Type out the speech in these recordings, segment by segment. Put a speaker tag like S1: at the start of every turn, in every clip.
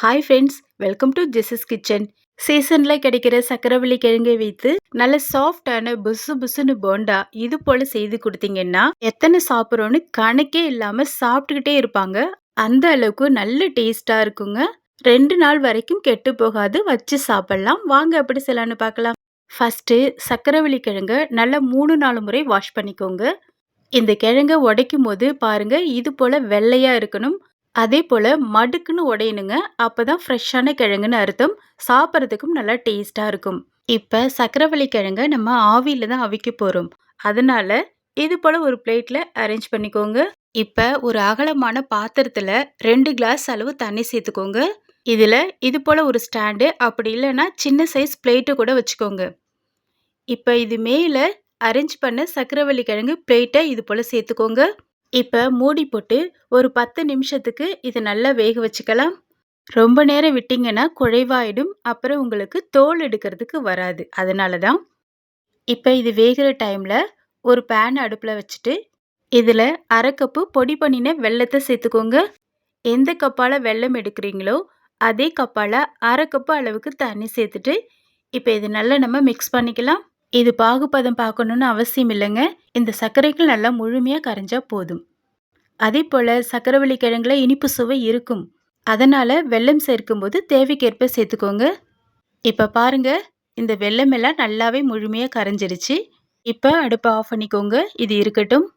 S1: Hi friends, welcome to Jesus kitchen. சீசனில் கிடைக்கிற சக்கரவள்ளி கிழங்கை வைத்து நல்ல சாஃப்டான புசு புசுன்னு போண்டா இது போல செய்து கொடுத்தீங்கன்னா எத்தனை சாப்பிட்றோன்னு கணக்கே இல்லாமல் சாப்பிட்டுக்கிட்டே இருப்பாங்க. அந்த அளவுக்கு நல்ல டேஸ்டாக இருக்குங்க. 2 நாள் வரைக்கும் கெட்டு போகாது, வச்சு சாப்பிடலாம். வாங்க எப்படி செய்யலான்னு பார்க்கலாம். ஃபஸ்ட்டு சக்கரவள்ளி கிழங்கை நல்லா 3-4 முறை வாஷ் பண்ணிக்கோங்க. இந்த கிழங்கை உடைக்கும் போது பாருங்க, இது போல வெள்ளையா இருக்கணும். அதே போல மடுக்குன்னு உடையணுங்க. அப்பதான் ஃப்ரெஷ்ஷான கிழங்குன்னு அர்த்தம். சாப்பிட்றதுக்கும் நல்லா டேஸ்டா இருக்கும். இப்ப சக்கரவள்ளி கிழங்க நம்ம ஆவியில தான் அவிக்க போறோம். அதனால இது போல ஒரு பிளேட்ல அரேஞ்ச் பண்ணிக்கோங்க. இப்ப ஒரு அகலமான பாத்திரத்துல 2 கிளாஸ் அளவு தண்ணி சேர்த்துக்கோங்க. இதுல இது போல ஒரு ஸ்டாண்டு, அப்படி இல்லைன்னா சின்ன சைஸ் பிளேட்டு கூட வச்சுக்கோங்க. இப்ப இது மேல அரேஞ்ச் பண்ண சக்கரவள்ளி கிழங்கு பிளேட்டை இது போல சேர்த்துக்கோங்க. இப்ப மூடி போட்டு ஒரு 10 நிமிஷத்துக்கு இதை நல்லா வேக வச்சுக்கலாம். ரொம்ப நேரம் விட்டீங்கன்னா குழைவாயிடும். அப்புறம் உங்களுக்கு தோல் எடுக்கிறதுக்கு வராது. அதனால தான். இப்ப இது வேகிற டைம்ல ஒரு பேன் அடுப்புல வச்சுட்டு இதுல 1/2 கப்பு பொடி பண்ணின வெல்லத்தை சேர்த்துக்கோங்க. எந்த கப்பால வெல்லம் எடுக்கிறீங்களோ அதே கப்பால 1/2 கப்பு அளவுக்கு தண்ணி சேர்த்துட்டு இப்ப இது நல்லா நம்ம மிக்ஸ் பண்ணிக்கலாம். இது பாகுபதம் பார்க்கணும்னு அவசியம் இல்லைங்க. இந்த சர்க்கரைகள் நல்லா முழுமையா கரைஞ்சா போதும். அதே போல சக்கரவள்ளி கிழங்குல இனிப்பு சுவை இருக்கும். அதனால வெல்லம் சேர்க்கும்போது தேவைக்கேற்ப சேர்த்துக்கோங்க. இப்ப பாருங்க, இந்த வெல்லம் எல்லாம் நல்லாவே முழுமையா கரைஞ்சிருச்சு. இப்ப அடுப்பை ஆஃப் பண்ணிக்கோங்க. இது இருக்கட்டும்.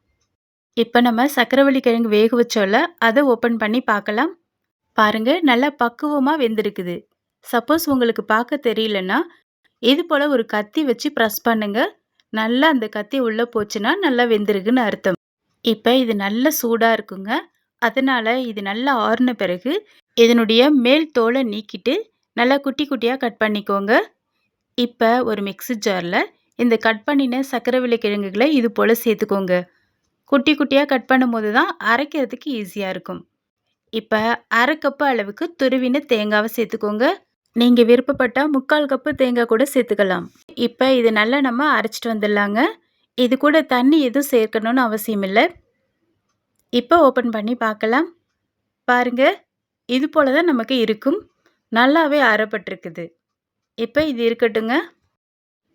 S1: இப்ப நம்ம சக்கரவள்ளி கிழங்கு வேக வச்சோம்ல, அதை ஓப்பன் பண்ணி பார்க்கலாம். பாருங்க, நல்லா பக்குவமா வெந்திருக்குது. சப்போஸ் உங்களுக்கு பார்க்க தெரியலன்னா இது போல ஒரு கத்தி வச்சு ப்ரெஸ் பண்ணுங்க. நல்லா அந்த கத்தி உள்ள போச்சுன்னா நல்லா வெந்திருக்குன்னு அர்த்தம். இப்ப இது நல்ல சூடா இருக்குங்க. அதனால இது நல்லா ஆறுன பிறகு இதனுடைய மேல் தோலை நீக்கிட்டு நல்லா குட்டி குட்டியா கட் பண்ணிக்கோங்க. இப்ப ஒரு மிக்ஸி ஜார்ல இந்த கட் பண்ணின சக்கரவள்ளி கிழங்குகளை இது போல சேர்த்துக்கோங்க. குட்டி குட்டியா கட் பண்ணும்போது தான் அரைக்கிறதுக்கு ஈஸியா இருக்கும். இப்ப 1/2 கப்பு அளவுக்கு துருவின தேங்காவை சேர்த்துக்கோங்க. நீங்க விருப்பப்பட்டா 3/4 கப்பு தேங்காய் கூட சேர்த்துக்கலாம். இப்ப இது நல்லா நம்ம அரைச்சிட்டு வந்துடலாங்க. இது கூட தண்ணி எதுவும் சேர்க்கணும்னு அவசியம் இல்லை. இப்போ ஓப்பன் பண்ணி பார்க்கலாம். பாருங்க, இது போல தான் நமக்கு இருக்கும். நல்லாவே அரைப்பட்டிருக்குது. இப்போ இது இருக்கட்டுங்க.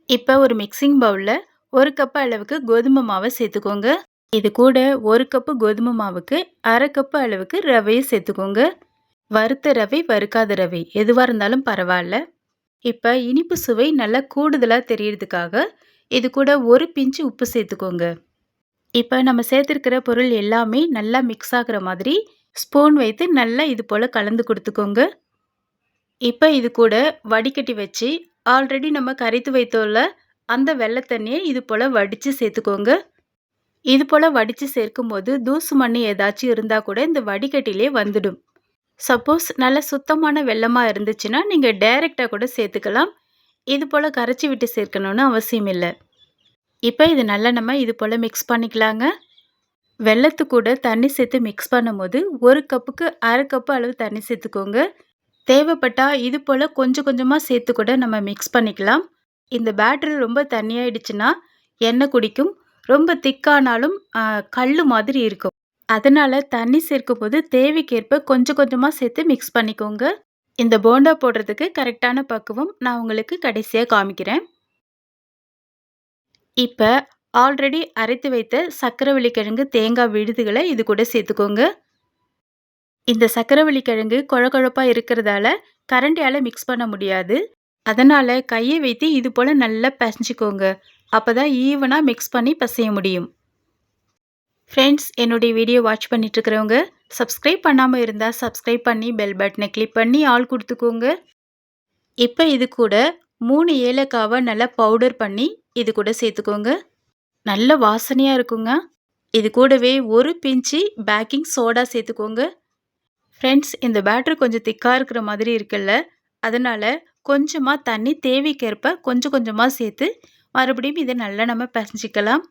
S1: இப்போ ஒரு மிக்சிங் பவுலில் 1 கப்பு அளவுக்கு கோதுமை மாவை சேர்த்துக்கோங்க. இது கூட 1 கப்பு கோதுமை மாவுக்கு 1/2 கப்பு அளவுக்கு ரவையை சேர்த்துக்கோங்க. வறுத்த ரவை, வறுக்காத ரவை எதுவாக இருந்தாலும் பரவாயில்ல. இப்போ இனிப்பு சுவை நல்லா கூடுதலாக தெரியறதுக்காக இது கூட ஒரு பிஞ்சு உப்பு சேர்த்துக்கோங்க. இப்போ நம்ம சேர்த்துருக்கிற பொருள் எல்லாமே நல்லா மிக்ஸ் ஆகிற மாதிரி ஸ்பூன் வைத்து நல்லா இது போல் கலந்து கொடுத்துக்கோங்க. இப்போ இது கூட வடிகட்டி வச்சு ஆல்ரெடி நம்ம கரைத்து வைத்தோம்ல அந்த வெள்ளை தண்ணியை இது போல் வடித்து சேர்த்துக்கோங்க. இது போல் வடித்து சேர்க்கும் போது தூசு மண்ணி ஏதாச்சும் இருந்தால் கூட இந்த வடிகட்டிலே வந்துடும். சப்போஸ் நல்ல சுத்தமான வெல்லமாக இருந்துச்சுன்னா நீங்கள் டைரெக்டாக கூட சேர்த்துக்கலாம். இது போல் கரைச்சி விட்டு சேர்க்கணும்னு அவசியம் இல்லை. இப்போ இது நல்லா நம்ம இது போல் மிக்ஸ் பண்ணிக்கலாங்க. வெல்லத்து கூட தண்ணி சேர்த்து மிக்ஸ் பண்ணும்போது 1 கப்புக்கு 1/2 கப்பு அளவு தண்ணி சேர்த்துக்கோங்க. தேவைப்பட்டா இது போல் கொஞ்சம் கொஞ்சமாக சேர்த்து கூட நம்ம மிக்ஸ் பண்ணிக்கலாம். இந்த பேட்டரி ரொம்ப தண்ணியாயிடுச்சுன்னா எண்ணெய் குடிக்கும். ரொம்ப திக்கானாலும் கல் மாதிரி இருக்கும். அதனால தண்ணி சேர்க்கும் போது தேவைக்கேற்ப கொஞ்சம் கொஞ்சமாக சேர்த்து மிக்ஸ் பண்ணிக்கோங்க. இந்த போண்டா போடுறதுக்கு கரெக்டான பக்குவம் நான் உங்களுக்கு கடைசியாக காமிக்கிறேன். இப்போ ஆல்ரெடி அரைத்து வைத்த சக்கரவள்ளி கிழங்கு தேங்காய் விழுதுகளை இது கூட சேர்த்துக்கோங்க. இந்த சக்கரவள்ளி கிழங்கு குழகுழப்பாக இருக்கிறதால கரண்டியால் மிக்ஸ் பண்ண முடியாது. அதனால் கையை வைத்து இது போல் நல்லா பிசைஞ்சிக்கோங்க. அப்போ தான் ஈவனாக மிக்ஸ் பண்ணி பிசைய முடியும். ஃப்ரெண்ட்ஸ், என்னுடைய வீடியோ வாட்ச் பண்ணிட்டு இருக்கிறவங்க சப்ஸ்கிரைப் பண்ணாமல் இருந்தால் சப்ஸ்கிரைப் பண்ணி பெல் பட்டனை கிளிக் பண்ணி ஆல் கொடுத்துக்கோங்க. இப்போ இது கூட 3 ஏலக்காவை நல்லா பவுடர் பண்ணி இது கூட சேர்த்துக்கோங்க. நல்ல வாசனையாக இருக்குங்க. இது கூடவே ஒரு பிஞ்சு பேக்கிங் சோடா சேர்த்துக்கோங்க. ஃப்ரெண்ட்ஸ், இந்த பேட்டர் கொஞ்சம் திக்காக இருக்கிற மாதிரி இருக்குல்ல, அதனால் கொஞ்சமாக தண்ணி தேவைக்கேற்ப கொஞ்சம் கொஞ்சமாக சேர்த்து மறுபடியும் இதை நல்லா நம்ம பிசைஞ்சிக்கலாம்.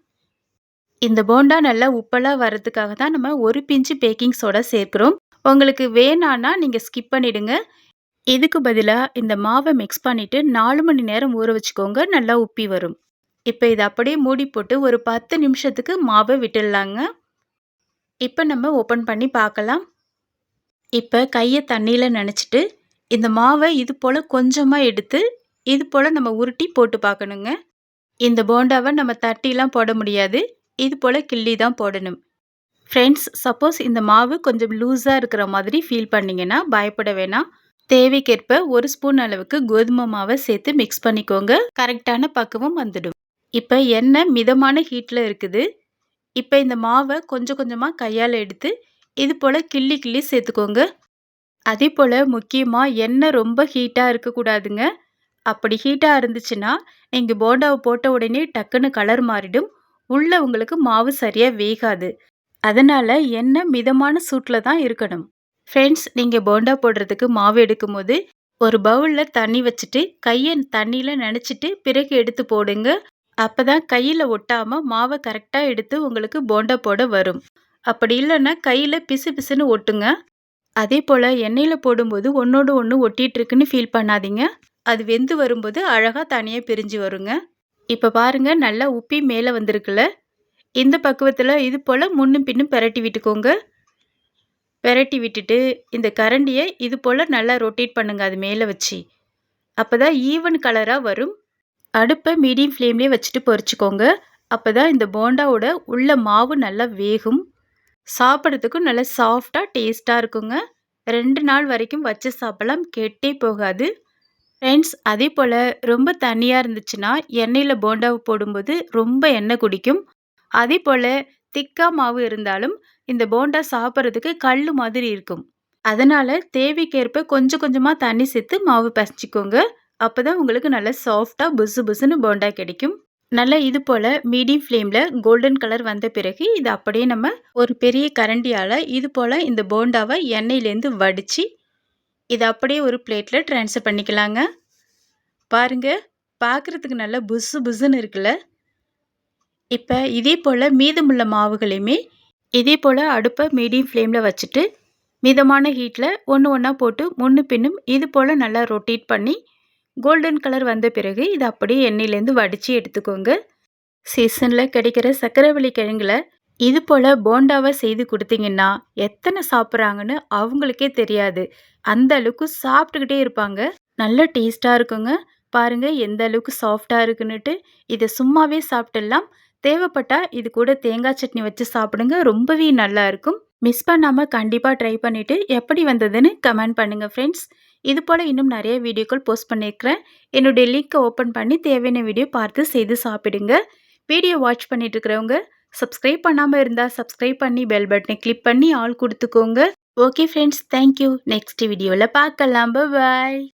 S1: இந்த போண்டா நல்லா உப்பலாக வர்றதுக்காக தான் நம்ம ஒரு பிஞ்சு பேக்கிங் சோடா சேர்க்குறோம். உங்களுக்கு வேணான்னா நீங்கள் ஸ்கிப் பண்ணிவிடுங்க. இதுக்கு பதிலாக இந்த மாவை மிக்ஸ் பண்ணிவிட்டு 4 மணி நேரம் ஊற வச்சுக்கோங்க. நல்லா உப்பி வரும். இப்போ இதை அப்படியே மூடி போட்டு ஒரு 10 நிமிஷத்துக்கு மாவை விட்டுடலாங்க. இப்போ நம்ம ஓப்பன் பண்ணி பார்க்கலாம். இப்போ கையை தண்ணியில் நனைச்சிட்டு இந்த மாவை இது போல கொஞ்சமா எடுத்து, இது போல நம்ம உருட்டி போட்டு பார்க்கணுங்க. இந்த போண்டாவ நம்ம தட்டிலாம் போட முடியாது. இது போல கிள்ளி தான் போடணும். ஃப்ரெண்ட்ஸ், சப்போஸ் இந்த மாவு கொஞ்சம் லூஸா இருக்கிற மாதிரி ஃபீல் பண்ணீங்கன்னா, பயப்பட வேணாம். தேவைக்கேற்ப 1 ஸ்பூன் அளவுக்கு கோதுமை மாவை சேர்த்து மிக்ஸ் பண்ணிக்கோங்க. கரெக்டான பக்குவம் வந்துடும். இப்ப எண்ணெய் மிதமான ஹீட்ல இருக்குது. இப்ப இந்த மாவை கொஞ்சம் கொஞ்சமா கையால எடுத்து, இது போல கிள்ளி கிள்ளி சேர்த்துக்கோங்க. அதேபோல முக்கியமா எண்ணெய் ரொம்ப ஹீட்டா இருக்கக்கூடாதுங்க. அப்படி ஹீட்டா இருந்துச்சுன்னா, நீங்க போண்டாவ போட்ட உடனே டக்குன்னு கலர் மாறிடும். உள்ள உங்களுக்கு மாவு சரியா வேகாது. அதனால எண்ணெய் மிதமான சூட்ல தான் இருக்கணும். ஃப்ரெண்ட்ஸ், நீங்க போண்டா போடுறதுக்கு மாவு எடுக்கும்போது, ஒரு பவுல்ல தண்ணி வச்சுட்டு, கைய தண்ணியில நனைச்சிட்டு பிறகு எடுத்து போடுங்க. அப்பதான் கையில ஒட்டாம மாவ கரெக்ட்டா எடுத்து உங்களுக்கு போண்டா போட வரும். அப்படி இல்லன்னா கையில பிசு பிசுன்னு ஒட்டுங்க. அதேபோல எண்ணெயில போடும்போது ஒண்ணோடு ஒண்ணு ஒட்டிட்டு இருக்குன்னு ஃபீல் பண்ணாதீங்க. அது வெந்து வரும்போது அழகா தனியா பிரிஞ்சு வருங்க. இப்ப பாருங்க, நல்லா உப்பி மேல வந்திருக்குல்ல. இந்த பக்குவத்துல இது போல முன்னும் பின்னும் பெரட்டி விட்டுக்கோங்க. பெரட்டி விட்டுட்டு இந்த கரண்டிய இது போல நல்லா ரொட்டேட் பண்ணுங்க அது மேல வச்சு. அப்பதான் ஈவன் கலரா வரும். அடுப்ப மீடியம் ஃப்ளேம்லயே வச்சுட்டு பொரிச்சுக்கோங்க. அப்பதான் இந்த போண்டாவோட உள்ள மாவு நல்லா வேகும். சாப்பிடறதுக்கும் நல்லா சாஃப்ட்டா, டேஸ்ட்டா இருக்குங்க. 2 நாள் வரைக்கும் வச்சு சாப்பிடலாம். கெட்டே போகாது. ஃப்ரெண்ட்ஸ், அதேபோல ரொம்ப தண்ணியா இருந்துச்சுன்னா, எண்ணெயில போண்டாவ போடும்போது ரொம்ப எண்ணெய் குடிக்கும். அதேபோல திக்கா மாவு இருந்தாலும், இந்த போண்டா சாப்பிடுறதுக்கு கல்லு மாதிரி இருக்கும். அதனால தேவைக்கேற்ப கொஞ்சம் கொஞ்சமா தண்ணி சேர்த்து மாவு பெசஞ்சுக்கோங்க. அப்பதான் உங்களுக்கு நல்லா சாஃப்ட்டா புசு புசுன்னு போண்டா கிடைக்கும். நல்லா இது போல மீடியம் ஃப்ளேம்ல கோல்டன் கலர் வந்த பிறகு, இத அப்படியே நம்ம ஒரு பெரிய கரண்டியால இது போல இந்த போண்டாவ எண்ணெயிலேருந்து வடிச்சு, இத அப்படியே ஒரு பிளேட்ல ட்ரான்ஸ்ஃபர் பண்ணிக்கலாங்க. பாருங்க, பார்க்கறதுக்கு நல்லா புசு புசுன்னு இருக்குல்ல. இப்ப இதே போல மீதமுள்ள மாவுகளையுமே இதே போல அடுப்ப மீடியம் ஃப்ளேம்ல வச்சுட்டு, மிதமான ஹீட்ல ஒண்ணு ஒண்ணா போட்டு முன்னும் பின்னும் இது போல நல்லா ரொட்டேட் பண்ணி, கோல்டன் கலர் வந்த பிறகு இத அப்படியே எண்ணெயிலேருந்து வடிச்சு எடுத்துக்கோங்க. சீசன்ல கிடைக்கிற சர்க்கரைவள்ளி கிழங்குல இது போல போண்டாவா செய்து குடுத்தீங்கன்னா, எத்தன சாப்பிடுறாங்கன்னு அவங்களுக்கே தெரியாது. அந்த அளவுக்கு சாப்பிட்டுக்கிட்டே இருப்பாங்க. நல்ல டேஸ்ட்டா இருக்குங்க. பாருங்க எந்த அளவுக்கு சாஃப்ட்டா இருக்குன்னுட்டு. இத சும்மாவே சாப்பிட்டுடலாம். தேவைப்பட்டா இது கூட தேங்காய் சட்னி வச்சு சாப்பிடுங்க. ரொம்பவே நல்லா இருக்கும். மிஸ் பண்ணாம கண்டிப்பா ட்ரை பண்ணிட்டு எப்படி வந்ததுன்னு கமெண்ட் பண்ணுங்க ஃப்ரெண்ட்ஸ். இது போல இன்னும் நிறைய வீடியோக்கள் போஸ்ட் பண்ணியிருக்கிறேன். என்னுடைய லிங்க்க ஓப்பன் பண்ணி தேவையான வீடியோ பார்த்து செய்து சாப்பிடுங்க. வீடியோ வாட்ச் பண்ணிட்டு இருக்கிறவங்க சப்ஸ்கிரைப் பண்ணாம இருந்தா சப்ஸ்கிரைப் பண்ணி பெல் பட்டனை கிளிக் பண்ணி ஆல் கொடுத்துக்கோங்க. Okay friends, thank you. Next வீடியோல பார்க்கலாம். பாய்.